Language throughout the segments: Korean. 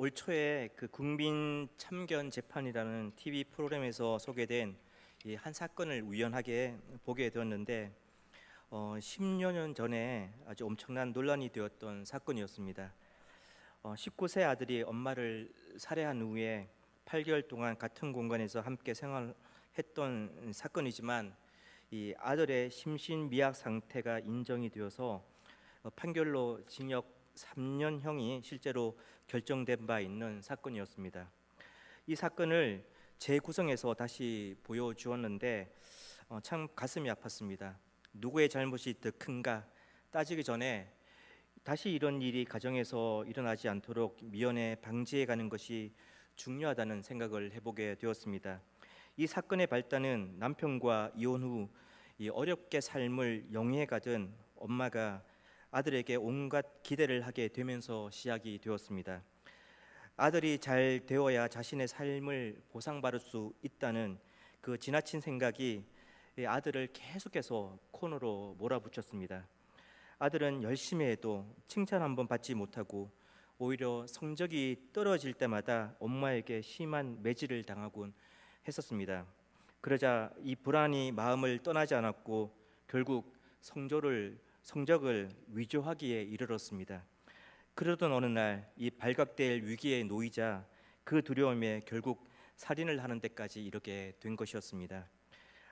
올 초에 그 국민 참견 재판이라는 TV 프로그램에서 소개된 이 한 사건을 우연하게 보게 되었는데 10여 년 전에 아주 엄청난 논란이 되었던 사건이었습니다. 19세 아들이 엄마를 살해한 후에 8개월 동안 같은 공간에서 함께 생활했던 사건이지만 이 아들의 심신미약 상태가 인정이 되어서 판결로 징역 3년형이 실제로 결정된 바 있는 사건이었습니다. 이 사건을 재구성해서 다시 보여주었는데 참 가슴이 아팠습니다. 누구의 잘못이 더 큰가 따지기 전에 다시 이런 일이 가정에서 일어나지 않도록 미연에 방지해 가는 것이 중요하다는 생각을 해보게 되었습니다. 이 사건의 발단은 남편과 이혼 후 이 어렵게 삶을 영위해 가던 엄마가 아들에게 온갖 기대를 하게 되면서 시작이 되었습니다. 아들이 잘 되어야 자신의 삶을 보상받을 수 있다는 그 지나친 생각이 아들을 계속해서 코너로 몰아붙였습니다. 아들은 열심히 해도 칭찬 한번 받지 못하고 오히려 성적이 떨어질 때마다 엄마에게 심한 매질을 당하곤 했었습니다. 그러자 이 불안이 마음을 떠나지 않았고 결국 성적을 위조하기에 이르렀습니다. 그러던 어느 날 이 발각될 위기에 놓이자 그 두려움에 결국 살인을 하는 데까지 이르게 된 것이었습니다.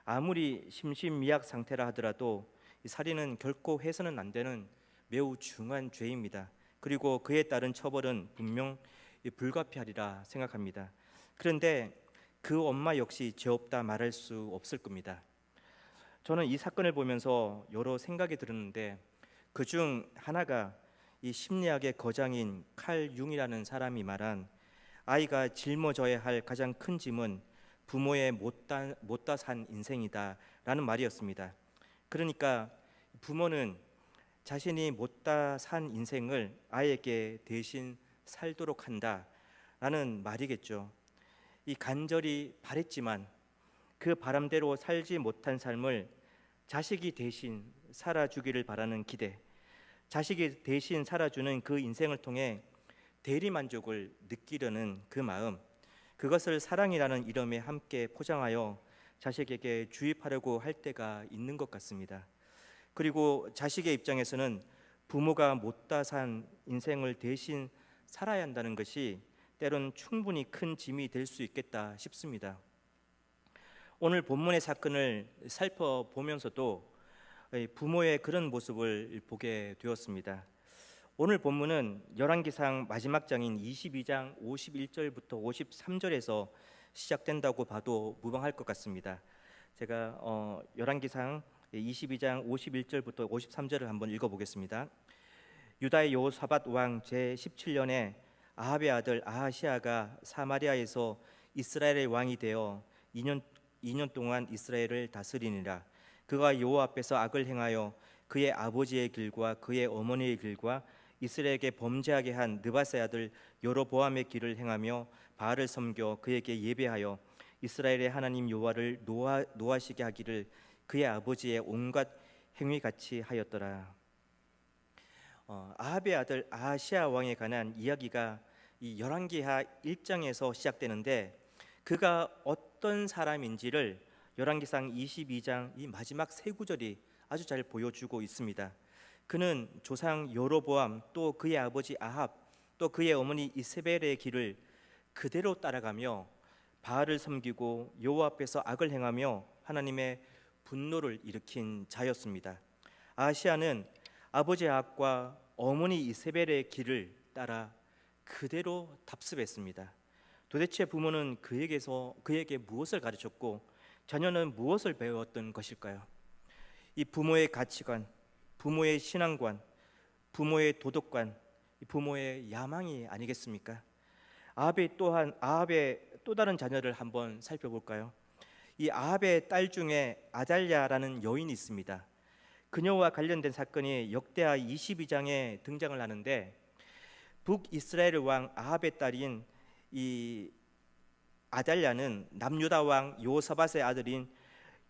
아무리 심신미약 상태라 하더라도 이 살인은 결코 해서는 안 되는 매우 중한 죄입니다. 그리고 그에 따른 처벌은 분명 불가피하리라 생각합니다. 그런데 그 엄마 역시 죄 없다 말할 수 없을 겁니다. 저는 이 사건을 보면서 여러 생각이 들었는데 그중 하나가 이 심리학의 거장인 칼 융이라는 사람이 말한 아이가 짊어져야 할 가장 큰 짐은 부모의 못다 산 인생이다라는 말이었습니다. 그러니까 부모는 자신이 못다 산 인생을 아이에게 대신 살도록 한다라는 말이겠죠. 이 간절히 바랬지만 그 바람대로 살지 못한 삶을 자식이 대신 살아주기를 바라는 기대, 자식이 대신 살아주는 그 인생을 통해 대리만족을 느끼려는 그 마음, 그것을 사랑이라는 이름에 함께 포장하여 자식에게 주입하려고 할 때가 있는 것 같습니다. 그리고 자식의 입장에서는 부모가 못다 산 인생을 대신 살아야 한다는 것이 때론 충분히 큰 짐이 될 수 있겠다 싶습니다. 오늘 본문의 사건을 살펴보면서도 부모의 그런 모습을 보게 되었습니다. 오늘 본문은 열왕기상 마지막 장인 22장 51절부터 53절에서 시작된다고 봐도 무방할 것 같습니다. 제가 열왕기상 22장 51절부터 53절을 한번 읽어보겠습니다. 유다의 여호사밧 왕 제17년에 아합의 아들 아하시아가 사마리아에서 이스라엘의 왕이 되어 2년 동안 이스라엘을 다스리니라. 그가 여호와 앞에서 악을 행하여 그의 아버지의 길과 그의 어머니의 길과 이스라엘에게 범죄하게 한 느바세 아들 여로보암의 길을 행하며 바알을 섬겨 그에게 예배하여 이스라엘의 하나님 여호와를 노하시게 하기를 그의 아버지의 온갖 행위같이 하였더라. 아합의 아들 아하시아 왕에 관한 이야기가 이 열왕기하 1장에서 시작되는데 그가 어떤 사람인지를 열왕기상 22장 이 마지막 세 구절이 아주 잘 보여주고 있습니다. 그는 조상 여로보암 또 그의 아버지 아합 또 그의 어머니 이세벨의 길을 그대로 따라가며 바알을 섬기고 여호와 앞에서 악을 행하며 하나님의 분노를 일으킨 자였습니다. 아하시아는 아버지 아합과 어머니 이세벨의 길을 따라 그대로 답습했습니다. 도대체 부모는 그에게 무엇을 가르쳤고 자녀는 무엇을 배웠던 것일까요? 이 부모의 가치관, 부모의 신앙관, 부모의 도덕관, 부모의 야망이 아니겠습니까? 아합의 또 다른 자녀를 한번 살펴볼까요? 이 아합의 딸 중에 아달랴라는 여인이 있습니다. 그녀와 관련된 사건이 역대하 22장에 등장을 하는데 북이스라엘 왕 아합의 딸인 이 아달랴는 남유다 왕 여호사밧의 아들인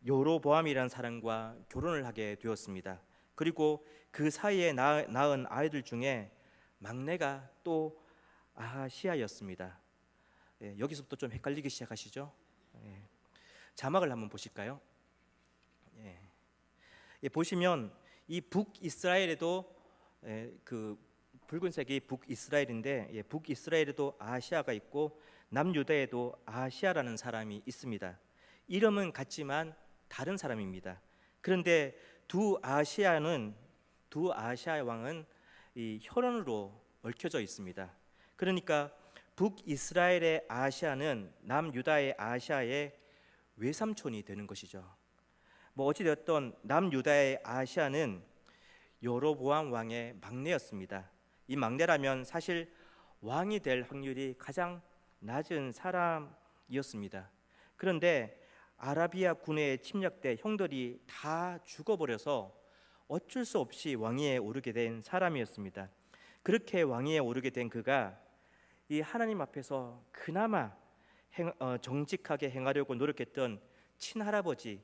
여로보암이라는 사람과 결혼을 하게 되었습니다. 그리고 그 사이에 낳은 아이들 중에 막내가 또 아시아였습니다. 여기서부터 좀 헷갈리기 시작하시죠? 자막을 한번 보실까요? 보시면 이 북이스라엘에도 그 붉은색이 북이스라엘인데 북이스라엘에도 아시아가 있고 남유다에도 아시아라는 사람이 있습니다. 이름은 같지만 다른 사람입니다. 그런데 두 아시아 왕은 이 혈연으로 얽혀져 있습니다. 그러니까 북이스라엘의 아시아는 남유다의 아시아의 외삼촌이 되는 것이죠. 어찌되었던 남유다의 아시아는 여로보암 왕의 막내였습니다. 이 막내라면 사실 왕이 될 확률이 가장 낮은 사람이었습니다. 그런데 아라비아 군에 침략돼 형들이 다 죽어버려서 어쩔 수 없이 왕위에 오르게 된 사람이었습니다. 그렇게 왕위에 오르게 된 그가 이 하나님 앞에서 그나마 정직하게 행하려고 노력했던 친할아버지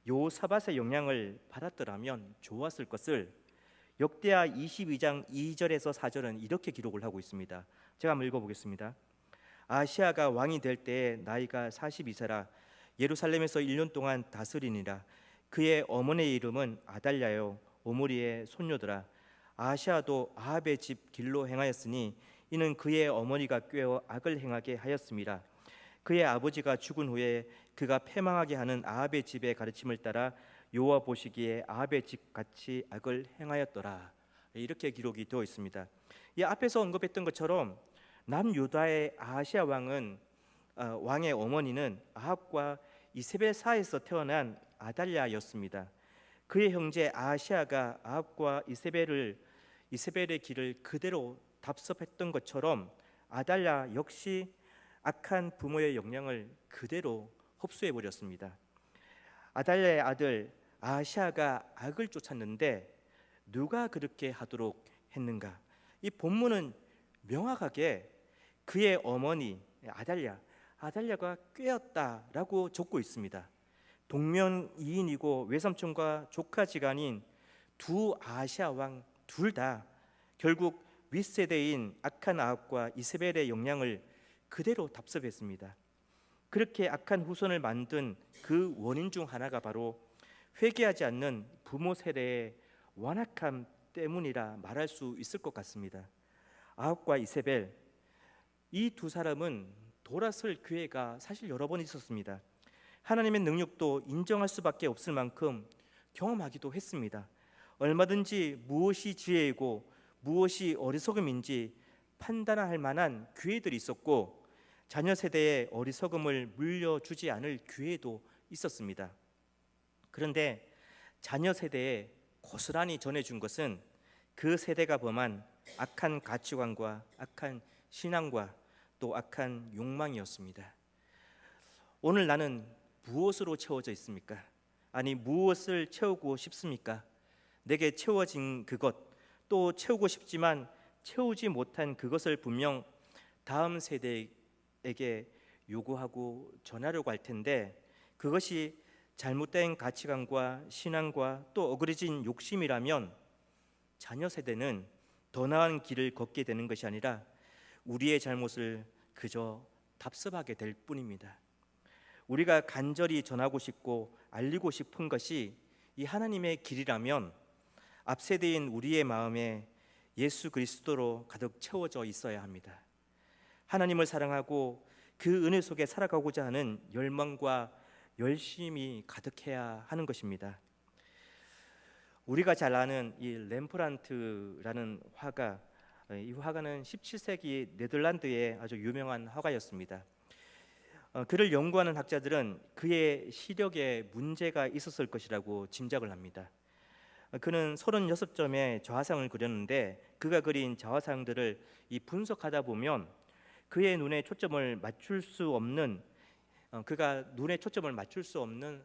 요사밧의 영향을 받았더라면 좋았을 것을 역대하 22장 2절에서 4절은 이렇게 기록을 하고 있습니다. 제가 한번 읽어보겠습니다. 아시아가 왕이 될 때에 나이가 42세라 예루살렘에서 1년 동안 다스리니라. 그의 어머니의 이름은 아달랴요 오므리의 손녀더라. 아시아도 아합의 집 길로 행하였으니 이는 그의 어머니가 꾀어 악을 행하게 하였음이라. 그의 아버지가 죽은 후에 그가 패망하게 하는 아합의 집의 가르침을 따라 여호와 보시기에 아합의 집 같이 악을 행하였더라. 이렇게 기록이 되어 있습니다. 이 앞에서 언급했던 것처럼 남유다의 아시아 왕의 어머니는 아합과 이세벨 사이에서 태어난 아달랴였습니다. 그의 형제 아시아가 아합과 이세벨의 길을 그대로 답습했던 것처럼 아달랴 역시 악한 부모의 영향을 그대로 흡수해 버렸습니다. 아달랴의 아들 아시아가 악을 쫓았는데 누가 그렇게 하도록 했는가? 이 본문은 명확하게 그의 어머니 아달랴가 꾀었다라고 적고 있습니다. 동명이인이고 외삼촌과 조카지간인 두 아시아 왕 둘 다 결국 윗세대인 악한 아합과 이세벨의 영향을 그대로 답습했습니다. 그렇게 악한 후손을 만든 그 원인 중 하나가 바로 회개하지 않는 부모 세대의 완악함 때문이라 말할 수 있을 것 같습니다. 아합과 이세벨 이 두 사람은 돌아설 기회가 사실 여러 번 있었습니다. 하나님의 능력도 인정할 수밖에 없을 만큼 경험하기도 했습니다. 얼마든지 무엇이 지혜이고 무엇이 어리석음인지 판단할 만한 기회들이 있었고 자녀 세대의 어리석음을 물려주지 않을 기회도 있었습니다. 그런데 자녀 세대에 고스란히 전해준 것은 그 세대가 범한 악한 가치관과 악한 신앙과 또 악한 욕망이었습니다. 오늘 나는 무엇으로 채워져 있습니까? 아니 무엇을 채우고 싶습니까? 내게 채워진 그것 또 채우고 싶지만 채우지 못한 그것을 분명 다음 세대에게 요구하고 전하려고 할 텐데 그것이 잘못된 가치관과 신앙과 또 어그러진 욕심이라면 자녀 세대는 더 나은 길을 걷게 되는 것이 아니라 우리의 잘못을 그저 답습하게 될 뿐입니다. 우리가 간절히 전하고 싶고 알리고 싶은 것이 이 하나님의 길이라면 앞 세대인 우리의 마음에 예수 그리스도로 가득 채워져 있어야 합니다. 하나님을 사랑하고 그 은혜 속에 살아가고자 하는 열망과 열심이 가득해야 하는 것입니다. 우리가 잘 아는 이 렘브란트라는 화가, 이 화가는 17세기 네덜란드의 아주 유명한 화가였습니다. 그를 연구하는 학자들은 그의 시력에 문제가 있었을 것이라고 짐작을 합니다. 그는 36점의 좌상을 그렸는데 그가 그린 좌상들을 분석하다 보면 그의 눈에 초점을 맞출 수 없는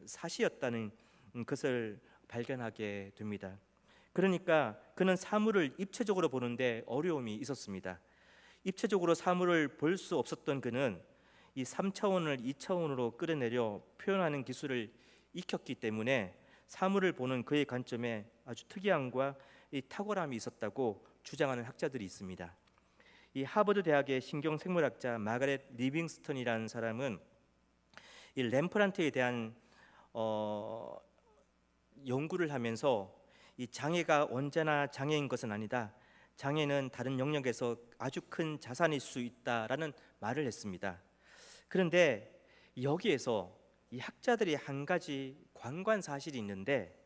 사시였다는 것을 발견하게 됩니다. 그러니까 그는 사물을 입체적으로 보는데 어려움이 있었습니다. 입체적으로 사물을 볼 수 없었던 그는 이 3차원을 2차원으로 끌어내려 표현하는 기술을 익혔기 때문에 사물을 보는 그의 관점에 아주 특이함과 이 탁월함이 있었다고 주장하는 학자들이 있습니다. 이 하버드 대학의 신경생물학자 마가렛 리빙스턴이라는 사람은 이 렘프란트에 대한 연구를 하면서 이 장애가 언제나 장애인 것은 아니다. 장애는 다른 영역에서 아주 큰 자산일 수 있다라는 말을 했습니다. 그런데 여기에서 이 학자들이 한 가지 관관 사실이 있는데,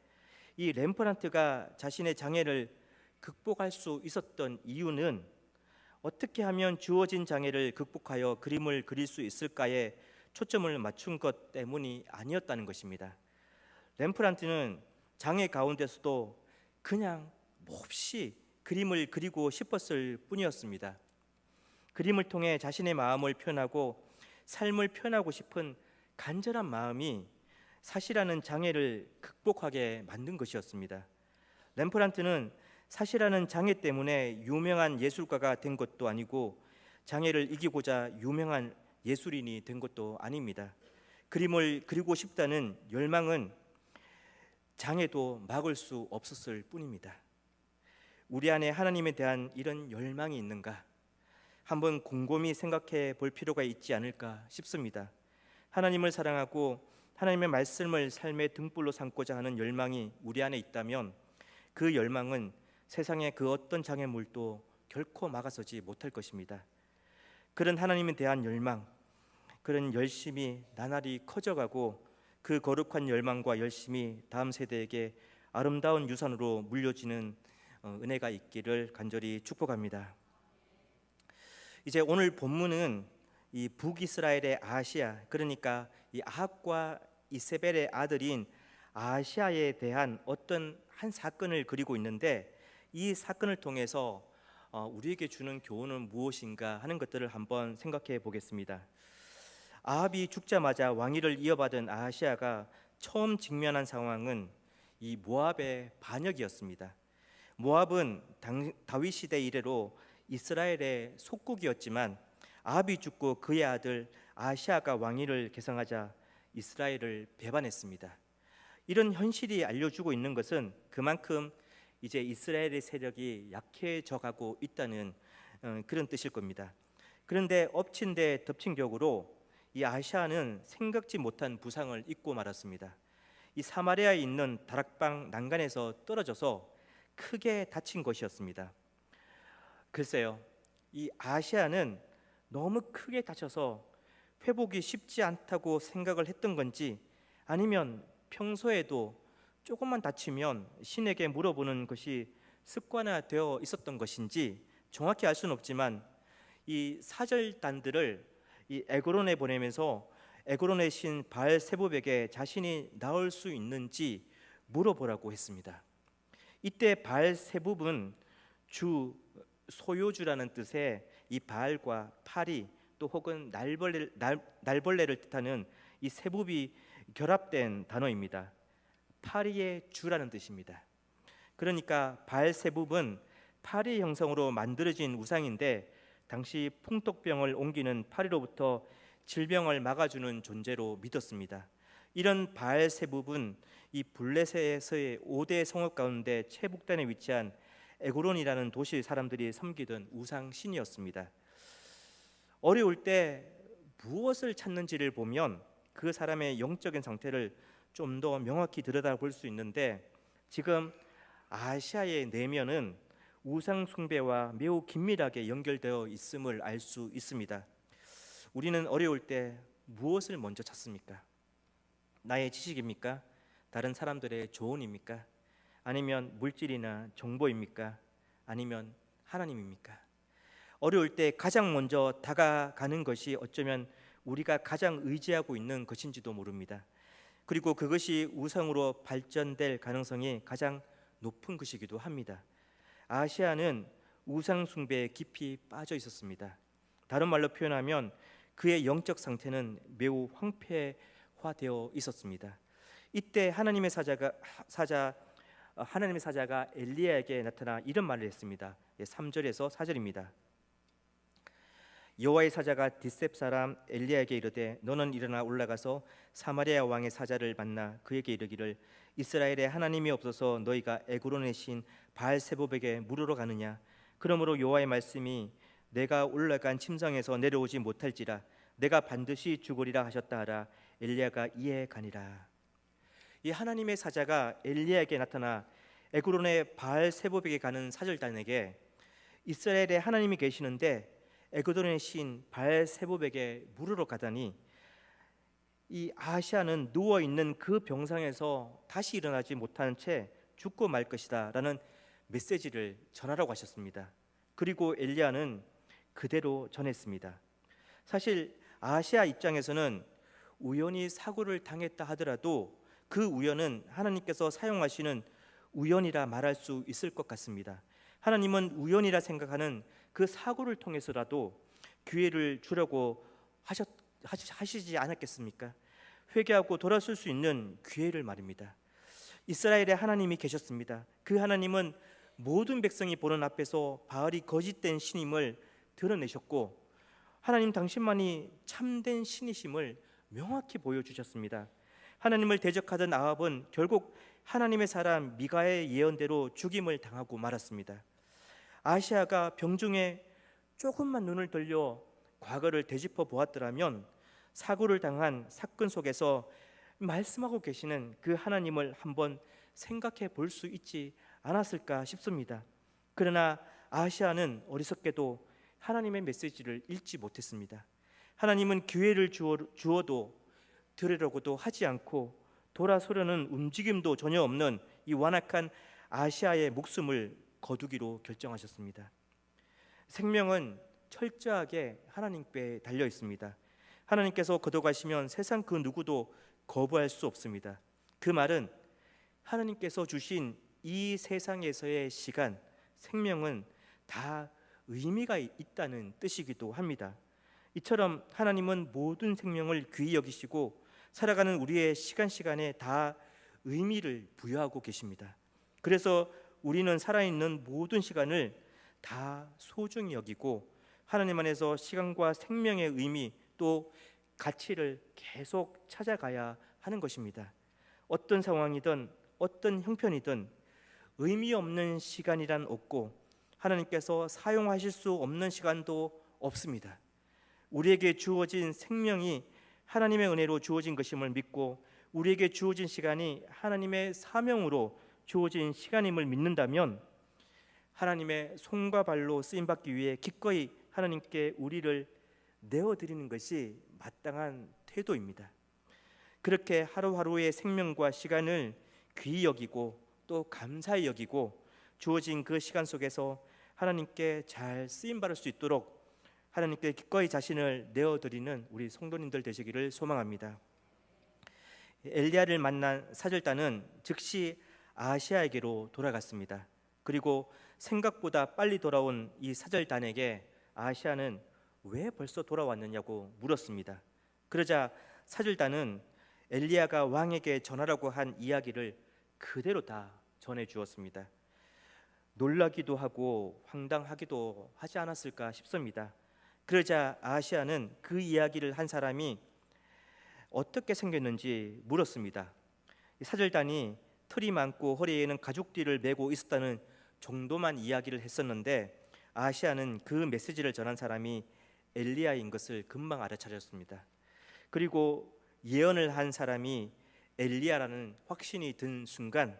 이 렘프란트가 자신의 장애를 극복할 수 있었던 이유는 어떻게 하면 주어진 장애를 극복하여 그림을 그릴 수 있을까에 초점을 맞춘 것 때문이 아니었다는 것입니다. 렘프란트는 장애 가운데서도 그냥 몹시 그림을 그리고 싶었을 뿐이었습니다. 그림을 통해 자신의 마음을 표현하고 삶을 표현하고 싶은 간절한 마음이 사시라는 장애를 극복하게 만든 것이었습니다. 렘프란트는 사시라는 장애 때문에 유명한 예술가가 된 것도 아니고 장애를 이기고자 유명한 예술인이 된 것도 아닙니다. 그림을 그리고 싶다는 열망은 장애도 막을 수 없었을 뿐입니다. 우리 안에 하나님에 대한 이런 열망이 있는가? 한번 곰곰이 생각해 볼 필요가 있지 않을까 싶습니다. 하나님을 사랑하고 하나님의 말씀을 삶의 등불로 삼고자 하는 열망이 우리 안에 있다면 그 열망은 세상의 그 어떤 장애물도 결코 막아서지 못할 것입니다. 그런 하나님에 대한 열망, 그런 열심이 나날이 커져가고 그 거룩한 열망과 열심이 다음 세대에게 아름다운 유산으로 물려지는 은혜가 있기를 간절히 축복합니다. 이제 오늘 본문은 이 북이스라엘의 아하시야, 그러니까 이 아합과 이세벨의 아들인 아하시야에 대한 어떤 한 사건을 그리고 있는데, 이 사건을 통해서 우리에게 주는 교훈은 무엇인가 하는 것들을 한번 생각해 보겠습니다. 아합이 죽자마자 왕위를 이어받은 아하시야가 처음 직면한 상황은 이 모압의 반역이었습니다. 모압은 다윗 시대 이래로 이스라엘의 속국이었지만 아합이 죽고 그의 아들 아하시야가 왕위를 계승하자 이스라엘을 배반했습니다. 이런 현실이 알려주고 있는 것은 그만큼 이제 이스라엘의 세력이 약해져가고 있다는 그런 뜻일 겁니다. 그런데 엎친 데 덮친 격으로 이 아하시야는 생각지 못한 부상을 입고 말았습니다. 이 사마리아에 있는 다락방 난간에서 떨어져서 크게 다친 것이었습니다. 글쎄요, 이 아하시야는 너무 크게 다쳐서 회복이 쉽지 않다고 생각을 했던 건지, 아니면 평소에도 조금만 다치면 신에게 물어보는 것이 습관화되어 있었던 것인지 정확히 알 수는 없지만, 이 사절단들을 이 에그론에 보내면서 에그론의 신 바알세붑에게 자신이 나올 수 있는지 물어보라고 했습니다. 이때 바알세붑은 주 소요주라는 뜻의 이 바알과 파리 또 혹은 날벌레를 뜻하는 이 세붑이 결합된 단어입니다. 파리의 주라는 뜻입니다. 그러니까 바알세붑은 파리 형성으로 만들어진 우상인데, 당시 풍토병을 옮기는 파리로부터 질병을 막아주는 존재로 믿었습니다. 이런 바알세붑은 이 블레셋에서의 5대 성읍 가운데 최북단에 위치한 에그론이라는 도시 사람들이 섬기던 우상 신이었습니다. 어려울 때 무엇을 찾는지를 보면 그 사람의 영적인 상태를 좀 더 명확히 들여다볼 수 있는데, 지금 아시아의 내면은 우상 숭배와 매우 긴밀하게 연결되어 있음을 알 수 있습니다. 우리는 어려울 때 무엇을 먼저 찾습니까? 나의 지식입니까? 다른 사람들의 조언입니까? 아니면 물질이나 정보입니까? 아니면 하나님입니까? 어려울 때 가장 먼저 다가가는 것이 어쩌면 우리가 가장 의지하고 있는 것인지도 모릅니다. 그리고 그것이 우상으로 발전될 가능성이 가장 높은 것이기도 합니다. 아시아는 우상 숭배에 깊이 빠져 있었습니다. 다른 말로 표현하면 그의 영적 상태는 매우 황폐화되어 있었습니다. 이때 하나님의 사자가 엘리야에게 나타나 이런 말을 했습니다. 3절에서 4절입니다. 여호와의 사자가 디셉 사람 엘리야에게 이르되 너는 일어나 올라가서 사마리아 왕의 사자를 만나 그에게 이르기를 이스라엘에 하나님이 없어서 너희가 에그론의 신 바알세붑에게 물으러 가느냐? 그러므로 여호와의 말씀이 내가 올라간 침상에서 내려오지 못할지라 내가 반드시 죽으리라 하셨다 하라. 엘리야가 이에 가니라. 이 하나님의 사자가 엘리야에게 나타나 에그론의 바알 세보백에 가는 사절단에게 이스라엘에 하나님이 계시는데 에그론의 신 바알 세보백에 물으러 가다니 이 아하시아는 누워 있는 그 병상에서 다시 일어나지 못하는 채 죽고 말 것이다 라는 메시지를 전하라고 하셨습니다. 그리고 엘리야는 그대로 전했습니다. 사실 아하시아 입장에서는 우연히 사고를 당했다 하더라도 그 우연은 하나님께서 사용하시는 우연이라 말할 수 있을 것 같습니다. 하나님은 우연이라 생각하는 그 사고를 통해서라도 기회를 주려고 하시지 않았겠습니까? 회개하고 돌아설 수 있는 기회를 말입니다. 이스라엘에 하나님이 계셨습니다. 그 하나님은 모든 백성이 보는 앞에서 바알이 거짓된 신임을 드러내셨고 하나님 당신만이 참된 신이심을 명확히 보여주셨습니다. 하나님을 대적하던 아합은 결국 하나님의 사람 미가의 예언대로 죽임을 당하고 말았습니다. 아시아가 병중에 조금만 눈을 돌려 과거를 되짚어 보았더라면 사고를 당한 사건 속에서 말씀하고 계시는 그 하나님을 한번 생각해 볼 수 있지 않았을까 싶습니다. 그러나 아시아는 어리석게도 하나님의 메시지를 읽지 못했습니다. 하나님은 기회를 주어도 들으려고도 하지 않고 돌아서려는 움직임도 전혀 없는 이 완악한 아시아의 목숨을 거두기로 결정하셨습니다. 생명은 철저하게 하나님께 달려 있습니다. 하나님께서 거둬가시면 세상 그 누구도 거부할 수 없습니다. 그 말은 하나님께서 주신 이 세상에서의 시간, 생명은 다 의미가 있다는 뜻이기도 합니다. 이처럼 하나님은 모든 생명을 귀히 여기시고 살아가는 우리의 시간에 다 의미를 부여하고 계십니다. 그래서 우리는 살아있는 모든 시간을 다 소중히 여기고 하나님 안에서 시간과 생명의 의미 또 가치를 계속 찾아가야 하는 것입니다. 어떤 상황이든 어떤 형편이든 의미 없는 시간이란 없고 하나님께서 사용하실 수 없는 시간도 없습니다. 우리에게 주어진 생명이 하나님의 은혜로 주어진 것임을 믿고 우리에게 주어진 시간이 하나님의 사명으로 주어진 시간임을 믿는다면 하나님의 손과 발로 쓰임받기 위해 기꺼이 하나님께 우리를 내어드리는 것이 마땅한 태도입니다. 그렇게 하루하루의 생명과 시간을 귀히 여기고 또 감사히 여기고 주어진 그 시간 속에서 하나님께 잘 쓰임받을 수 있도록 하나님께 기꺼이 자신을 내어드리는 우리 성도님들 되시기를 소망합니다. 엘리야를 만난 사절단은 즉시 아하시아에게로 돌아갔습니다. 그리고 생각보다 빨리 돌아온 이 사절단에게 아하시아는 왜 벌써 돌아왔느냐고 물었습니다. 그러자 사절단은 엘리야가 왕에게 전하라고 한 이야기를 그대로 다 전해 주었습니다. 놀라기도 하고 황당하기도 하지 않았을까 싶습니다. 그러자 아하시아는 그 이야기를 한 사람이 어떻게 생겼는지 물었습니다. 사절단이 털이 많고 허리에는 가죽띠를 메고 있었다는 정도만 이야기를 했었는데 아하시아는 그 메시지를 전한 사람이 엘리야인 것을 금방 알아차렸습니다. 그리고 예언을 한 사람이 엘리야라는 확신이 든 순간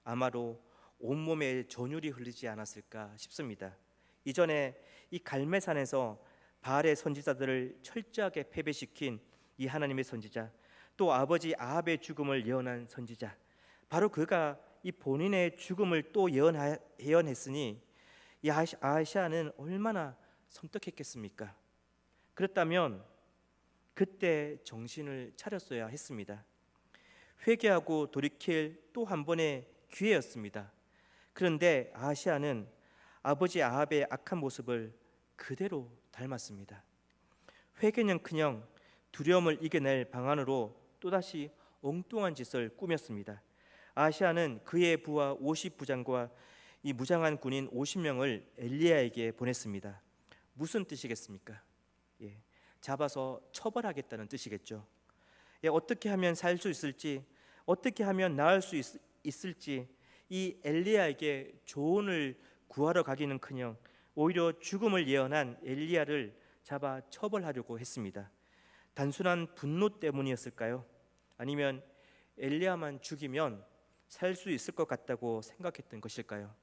아마도 온몸에 전율이 흐르지 않았을까 싶습니다. 이전에 이 갈매산에서 바알의 선지자들을 철저하게 패배시킨 이 하나님의 선지자, 또 아버지 아합의 죽음을 예언한 선지자, 바로 그가 이 본인의 죽음을 또 예언했으니 이 아하시아는 얼마나 섬뜩했겠습니까? 그렇다면 그때 정신을 차렸어야 했습니다. 회개하고 돌이킬 또 한 번의 기회였습니다. 그런데 아하시아는 아버지 아합의 악한 모습을 그대로 닮았습니다. 회개는커녕 두려움을 이겨낼 방안으로 또다시 엉뚱한 짓을 꾸몄습니다. 아하시아는 그의 부하 50부장과 이 무장한 군인 50명을 엘리야에게 보냈습니다. 무슨 뜻이겠습니까? 잡아서 처벌하겠다는 뜻이겠죠. 어떻게 하면 살 수 있을지, 어떻게 하면 나을 수 있을지 이 엘리야에게 조언을 구하러 가기는커녕 오히려 죽음을 예언한 엘리야를 잡아 처벌하려고 했습니다. 단순한 분노 때문이었을까요? 아니면 엘리야만 죽이면 살 수 있을 것 같다고 생각했던 것일까요?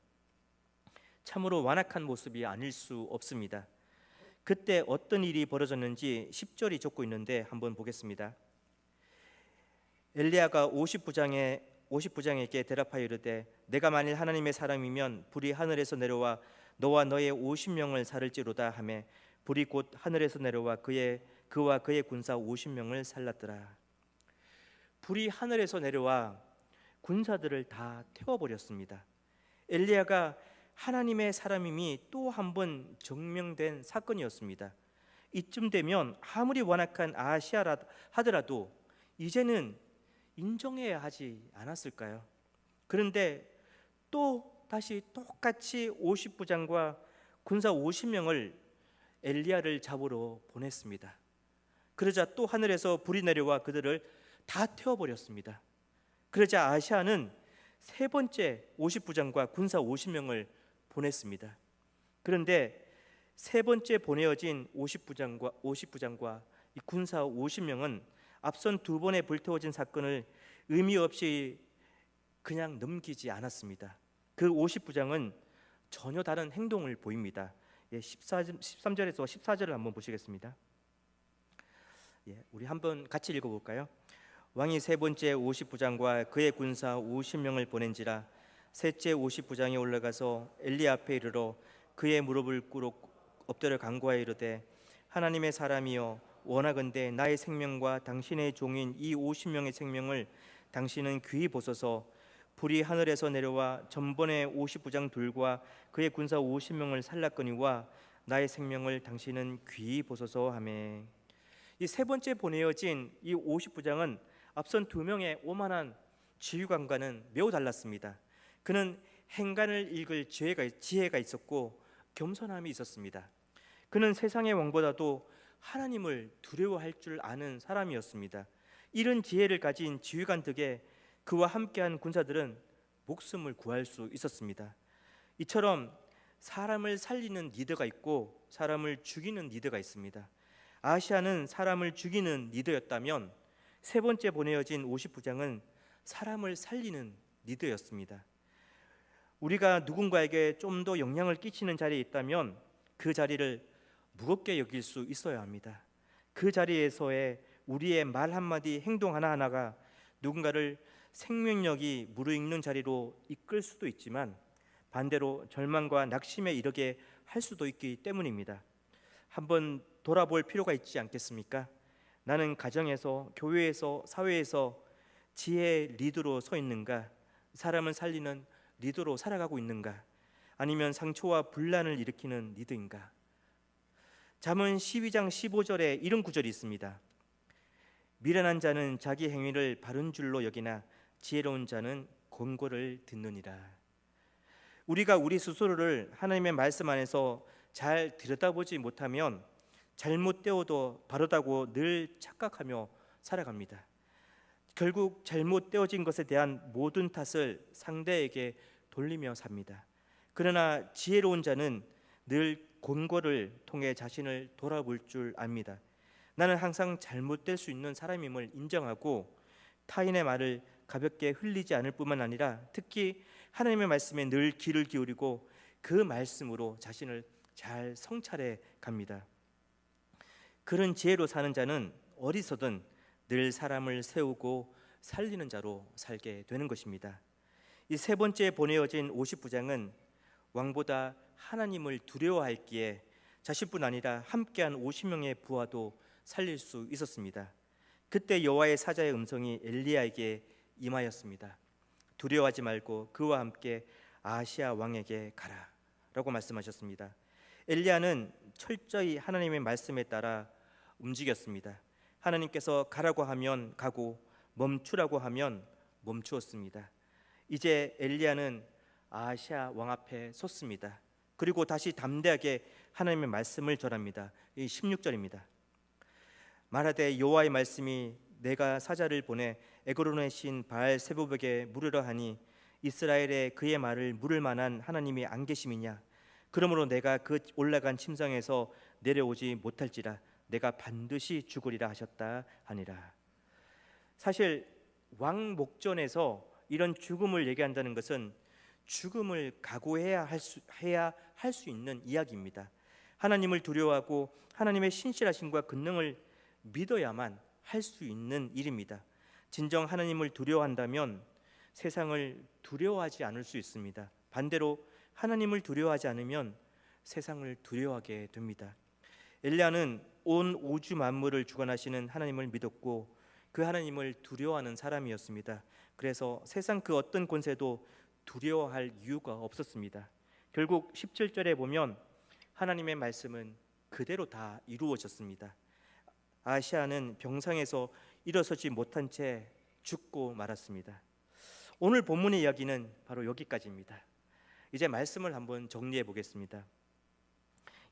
참으로 완악한 모습이 아닐 수 없습니다. 그때 어떤 일이 벌어졌는지 10절이 적고 있는데 한번 보겠습니다. 엘리야가 50부장에게 대답하여 이르되 내가 만일 하나님의 사람이면 불이 하늘에서 내려와 너와 너의 50명을 살을지로다 하매 불이 곧 하늘에서 내려와 그와 그의 군사 50명을 살랐더라. 불이 하늘에서 내려와 군사들을 다 태워버렸습니다. 엘리야가 하나님의 사람임이 또 한 번 증명된 사건이었습니다. 이쯤 되면 아무리 완악한 아하시아라 하더라도 이제는 인정해야 하지 않았을까요? 그런데 또 다시 똑같이 50부장과 군사 50명을 엘리야를 잡으러 보냈습니다. 그러자 또 하늘에서 불이 내려와 그들을 다 태워버렸습니다. 그러자 아하시아는 세 번째 50부장과 군사 50명을 보냈습니다. 그런데 세 번째 보내어진 50부장과 이 군사 50명은 앞선 두 번에 불태워진 사건을 의미 없이 그냥 넘기지 않았습니다. 그 50부장은 전혀 다른 행동을 보입니다. 13절에서 14절을 한번 보시겠습니다. 우리 한번 같이 읽어볼까요? 왕이 세 번째 50부장과 그의 군사 50명을 보낸지라 셋째 50부장이 올라가서 엘리야 앞에 이르러 그의 무릎을 꿇어 엎드려 간구하여 이르되 하나님의 사람이여 원하건대 나의 생명과 당신의 종인 이 50명의 생명을 당신은 귀히 보소서. 불이 하늘에서 내려와 전번에 50부장 둘과 그의 군사 50명을 살랐거니와 나의 생명을 당신은 귀히 보소서 하매. 이 세 번째 보내어진 이 50부장은 앞선 두 명의 오만한 지휘관과는 매우 달랐습니다. 그는 행간을 읽을 지혜가 있었고 겸손함이 있었습니다. 그는 세상의 왕보다도 하나님을 두려워할 줄 아는 사람이었습니다. 이런 지혜를 가진 지휘관 덕에 그와 함께한 군사들은 목숨을 구할 수 있었습니다. 이처럼 사람을 살리는 리더가 있고 사람을 죽이는 리더가 있습니다. 아하시아는 사람을 죽이는 리더였다면 세 번째 보내어진 50부장은 사람을 살리는 리더였습니다. 우리가 누군가에게 좀 더 영향을 끼치는 자리에 있다면 그 자리를 무겁게 여길 수 있어야 합니다. 그 자리에서의 우리의 말 한마디, 행동 하나하나가 누군가를 생명력이 무르익는 자리로 이끌 수도 있지만 반대로 절망과 낙심에 이르게 할 수도 있기 때문입니다. 한번 돌아볼 필요가 있지 않겠습니까? 나는 가정에서, 교회에서, 사회에서 지혜의 리더로 서 있는가? 사람을 살리는 리더로 살아가고 있는가? 아니면 상처와 분란을 일으키는 리더인가? 잠언 12장 15절에 이런 구절이 있습니다. 미련한 자는 자기 행위를 바른 줄로 여기나 지혜로운 자는 권고를 듣느니라. 우리가 우리 스스로를 하나님의 말씀 안에서 잘 들여다보지 못하면 잘못되어도 바르다고 늘 착각하며 살아갑니다. 결국 잘못되어진 것에 대한 모든 탓을 상대에게 돌리며 삽니다. 그러나 지혜로운 자는 늘 권고를 통해 자신을 돌아볼 줄 압니다. 나는 항상 잘못될 수 있는 사람임을 인정하고 타인의 말을 가볍게 흘리지 않을 뿐만 아니라 특히 하나님의 말씀에 늘 귀를 기울이고 그 말씀으로 자신을 잘 성찰해 갑니다. 그런 지혜로 사는 자는 어디서든 늘 사람을 세우고 살리는 자로 살게 되는 것입니다. 이 세 번째 보내어진 50부장은 왕보다 하나님을 두려워했기에 자신뿐 아니라 함께한 50명의 부하도 살릴 수 있었습니다. 그때 여호와의 사자의 음성이 엘리야에게 임하였습니다. 두려워하지 말고 그와 함께 아하시아 왕에게 가라 라고 말씀하셨습니다. 엘리야는 철저히 하나님의 말씀에 따라 움직였습니다. 하나님께서 가라고 하면 가고 멈추라고 하면 멈추었습니다. 이제 엘리야는 아하시아 왕 앞에 섰습니다. 그리고 다시 담대하게 하나님의 말씀을 전합니다. 이 16절입니다. 말하되 여호와의 말씀이 내가 사자를 보내 에그론의 신 바알세부백에 물으려 하니 이스라엘에 그의 말을 물을 만한 하나님이 안 계심이냐? 그러므로 내가 그 올라간 침상에서 내려오지 못할지라 내가 반드시 죽으리라 하셨다 하니라. 사실 왕목전에서 이런 죽음을 얘기한다는 것은 죽음을 각오해야 할 수 있는 이야기입니다. 하나님을 두려워하고 하나님의 신실하심과 권능을 믿어야만 할 수 있는 일입니다. 진정 하나님을 두려워한다면 세상을 두려워하지 않을 수 있습니다. 반대로 하나님을 두려워하지 않으면 세상을 두려워하게 됩니다. 엘리야는 온 우주 만물을 주관하시는 하나님을 믿었고 그 하나님을 두려워하는 사람이었습니다. 그래서 세상 그 어떤 권세도 두려워할 이유가 없었습니다. 결국 17절에 보면 하나님의 말씀은 그대로 다 이루어졌습니다. 아시아는 병상에서 일어서지 못한 채 죽고 말았습니다. 오늘 본문의 이야기는 바로 여기까지입니다. 이제 말씀을 한번 정리해 보겠습니다.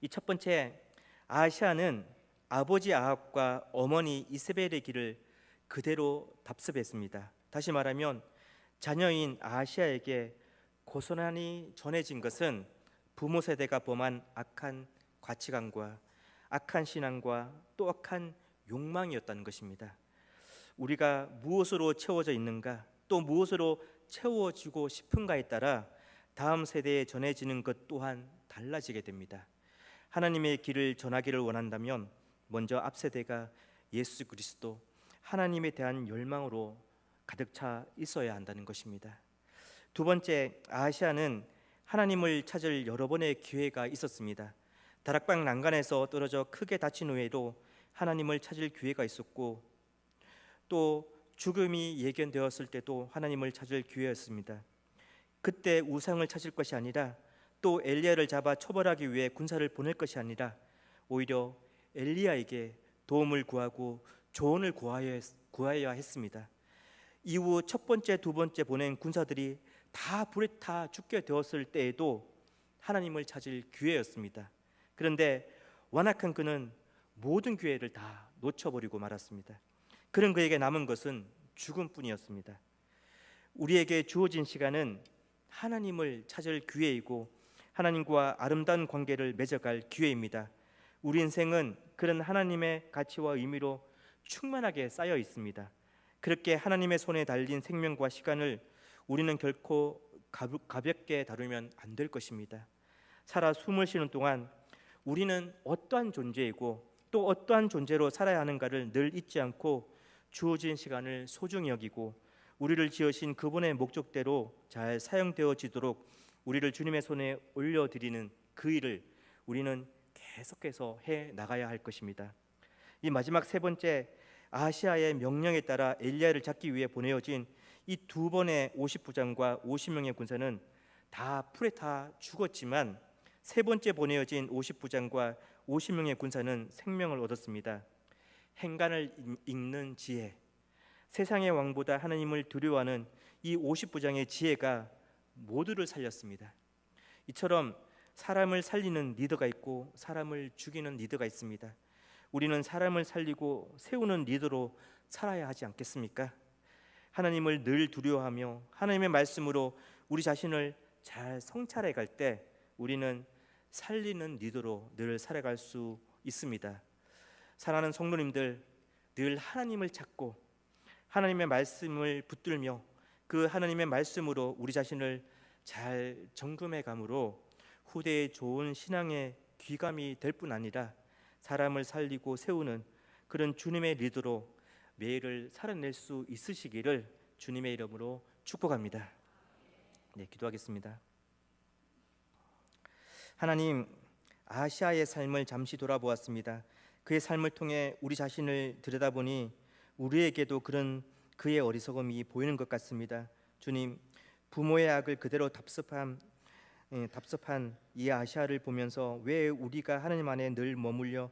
이 첫 번째, 아시아는 아버지 아합과 어머니 이세벨의 길을 그대로 답습했습니다. 다시 말하면 자녀인 아시아에게 고스란히 전해진 것은 부모 세대가 범한 악한 가치관과 악한 신앙과 또 악한 욕망이었다는 것입니다. 우리가 무엇으로 채워져 있는가, 또 무엇으로 채워지고 싶은가에 따라 다음 세대에 전해지는 것 또한 달라지게 됩니다. 하나님의 길을 전하기를 원한다면 먼저 앞 세대가 예수 그리스도, 하나님에 대한 열망으로 가득 차 있어야 한다는 것입니다. 두 번째, 아시아는 하나님을 찾을 여러 번의 기회가 있었습니다. 다락방 난간에서 떨어져 크게 다친 후에도 하나님을 찾을 기회가 있었고, 또 죽음이 예견되었을 때도 하나님을 찾을 기회였습니다. 그때 우상을 찾을 것이 아니라, 또 엘리야를 잡아 처벌하기 위해 군사를 보낼 것이 아니라 오히려 엘리야에게 도움을 구하고 조언을 구하여야 했습니다. 이후 첫 번째, 두 번째 보낸 군사들이 다 불에 타 죽게 되었을 때에도 하나님을 찾을 기회였습니다. 그런데 완악한 그는 모든 기회를 다 놓쳐버리고 말았습니다. 그런 그에게 남은 것은 죽음뿐이었습니다. 우리에게 주어진 시간은 하나님을 찾을 기회이고 하나님과 아름다운 관계를 맺어갈 기회입니다. 우리 인생은 그런 하나님의 가치와 의미로 충만하게 쌓여 있습니다. 그렇게 하나님의 손에 달린 생명과 시간을 우리는 결코 가볍게 다루면 안 될 것입니다. 살아 숨을 쉬는 동안 우리는 어떠한 존재이고 또 어떠한 존재로 살아야 하는가를 늘 잊지 않고 주어진 시간을 소중히 여기고 우리를 지으신 그분의 목적대로 잘 사용되어지도록 우리를 주님의 손에 올려드리는 그 일을 우리는 계속해서 해 나가야 할 것입니다. 이 마지막 세 번째, 아시아의 명령에 따라 엘리야를 잡기 위해 보내어진 이 두 번의 50부장과 50명의 군사는 다 풀에 타 죽었지만 세 번째 보내어진 50부장과 50명의 군사는 생명을 얻었습니다. 행간을 읽는 지혜, 세상의 왕보다 하나님을 두려워하는 이 50부장의 지혜가 모두를 살렸습니다. 이처럼 사람을 살리는 리더가 있고 사람을 죽이는 리더가 있습니다. 우리는 사람을 살리고 세우는 리더로 살아야 하지 않겠습니까? 하나님을 늘 두려워하며 하나님의 말씀으로 우리 자신을 잘 성찰해 갈 때 우리는 살리는 리더로 늘 살아갈 수 있습니다. 사랑하는 성도님들, 늘 하나님을 찾고 하나님의 말씀을 붙들며 그 하나님의 말씀으로 우리 자신을 잘 점검해 감으로 후대에 좋은 신앙의 귀감이 될 뿐 아니라 사람을 살리고 세우는 그런 주님의 리더로 매일을 살아낼 수 있으시기를 주님의 이름으로 축복합니다. 네, 기도하겠습니다. 하나님, 아시아의 삶을 잠시 돌아보았습니다. 그의 삶을 통해 우리 자신을 들여다보니 우리에게도 그런 그의 어리석음이 보이는 것 같습니다. 주님, 부모의 악을 그대로 답습한 이 아시아를 보면서 왜 우리가 하나님 안에 늘 머물러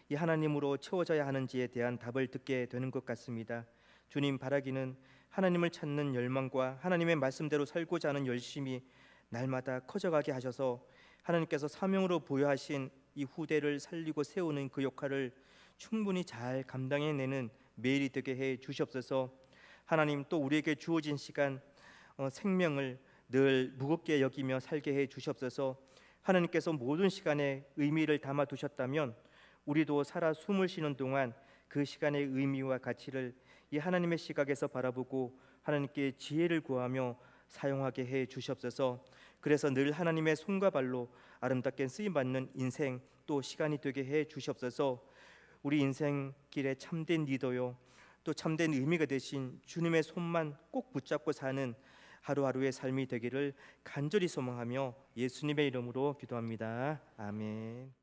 이 하나님으로 채워져야 하는지에 대한 답을 듣게 되는 것 같습니다. 주님, 바라기는 하나님을 찾는 열망과 하나님의 말씀대로 살고자 하는 열심이 날마다 커져가게 하셔서 하나님께서 사명으로 부여하신 이 후대를 살리고 세우는 그 역할을 충분히 잘 감당해내는 매일이 되게 해 주시옵소서. 하나님, 또 우리에게 주어진 시간 생명을 늘 무겁게 여기며 살게 해 주시옵소서. 하나님께서 모든 시간에 의미를 담아 두셨다면 우리도 살아 숨을 쉬는 동안 그 시간의 의미와 가치를 이 하나님의 시각에서 바라보고 하나님께 지혜를 구하며 사용하게 해 주시옵소서. 그래서 늘 하나님의 손과 발로 아름답게 쓰임 받는 인생 또 시간이 되게 해 주시옵소서. 우리 인생길의 참된 리더요 또 참된 의미가 되신 주님의 손만 꼭 붙잡고 사는 하루하루의 삶이 되기를 간절히 소망하며 예수님의 이름으로 기도합니다. 아멘.